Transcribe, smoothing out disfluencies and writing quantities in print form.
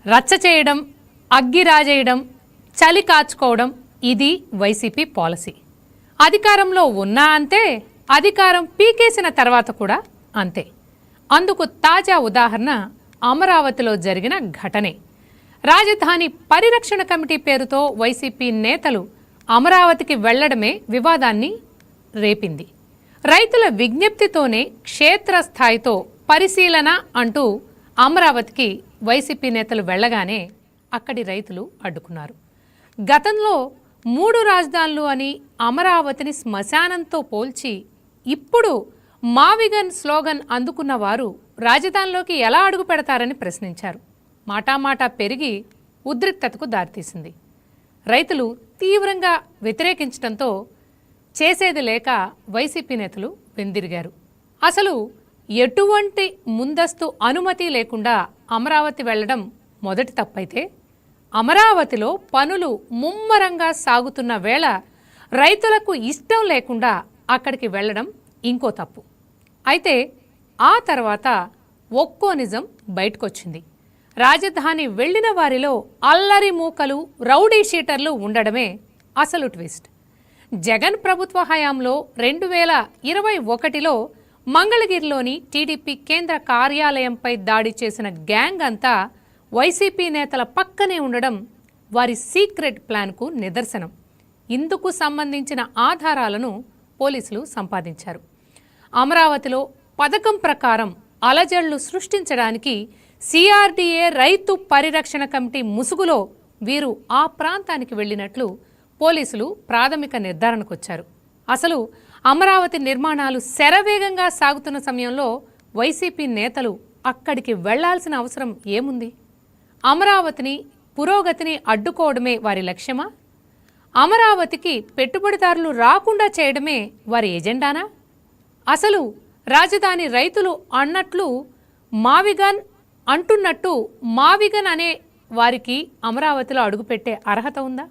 రచ్చ చేయడం, అగ్గి రాజేయడం, చలి కాచుకోవడం ఇది వైసీపీ పాలసీ. అధికారంలో ఉన్నా అంతే, అధికారం పీకేసిన తర్వాత కూడా అంతే. అందుకు తాజా ఉదాహరణ అమరావతిలో జరిగిన ఘటనే. రాజధాని పరిరక్షణ కమిటీ పేరుతో వైసీపీ నేతలు అమరావతికి వెళ్లడమే వివాదాన్ని రేపింది. రైతుల విజ్ఞప్తితోనే క్షేత్రస్థాయితో పరిశీలన అంటూ అమరావతికి వైసీపీ నేతలు వెళ్లగానే అక్కడి రైతులు అడ్డుకున్నారు. గతంలో 3 రాజధానులు అని అమరావతిని శ్మశానంతో పోల్చి ఇప్పుడు మావిగన్ స్లోగన్ అందుకున్న వారు రాజధానిలోకి ఎలా అడుగు పెడతారని ప్రశ్నించారు. మాటామాటా పెరిగి ఉద్రిక్తతకు దారితీసింది. రైతులు తీవ్రంగా వ్యతిరేకించడంతో చేసేది లేక వైసీపీ నేతలు వెందిరిగారు. అసలు ఎటువంటి ముందస్తు అనుమతి లేకుండా అమరావతి వెళ్లడం మొదటి తప్పైతే, అమరావతిలో పనులు ముమ్మరంగా సాగుతున్న వేళ రైతులకు ఇష్టం లేకుండా అక్కడికి వెళ్లడం ఇంకో తప్పు. అయితే ఆ తర్వాత ఒక్కో నిజం బయటకొచ్చింది. రాజధాని వెళ్లిన వారిలో అల్లరి మూకలు, రౌడీ షీటర్లు ఉండడమే అసలు ట్విస్ట్. జగన్ ప్రభుత్వ హయాంలో 2021లో మంగళగిరిలోని టీడీపీ కేంద్ర కార్యాలయంపై దాడి చేసిన గ్యాంగ్ అంతా వైసీపీ నేతల పక్కనే ఉండడం వారి సీక్రెట్ ప్లాన్కు నిదర్శనం. ఇందుకు సంబంధించిన ఆధారాలను పోలీసులు సంపాదించారు. అమరావతిలో పథకం ప్రకారం అలజడులు సృష్టించడానికి సిఆర్డీఏ రైతు పరిరక్షణ కమిటీ ముసుగులో వీరు ఆ ప్రాంతానికి వెళ్లినట్లు పోలీసులు ప్రాథమిక నిర్ధారణకొచ్చారు. అసలు అమరావతి నిర్మాణాలు శరవేగంగా సాగుతున్న సమయంలో వైసీపీ నేతలు అక్కడికి వెళ్లాల్సిన అవసరం ఏముంది? అమరావతిని, పురోగతిని అడ్డుకోవడమే వారి లక్ష్యమా? అమరావతికి పెట్టుబడిదారులు రాకుండా చేయడమే వారి ఎజెండానా? అసలు రాజధాని రైతులు అన్నట్లు మావిగన్ అంటున్నట్టు మావిగన్ అనే వారికి అమరావతిలో అడుగుపెట్టే అర్హత ఉందా?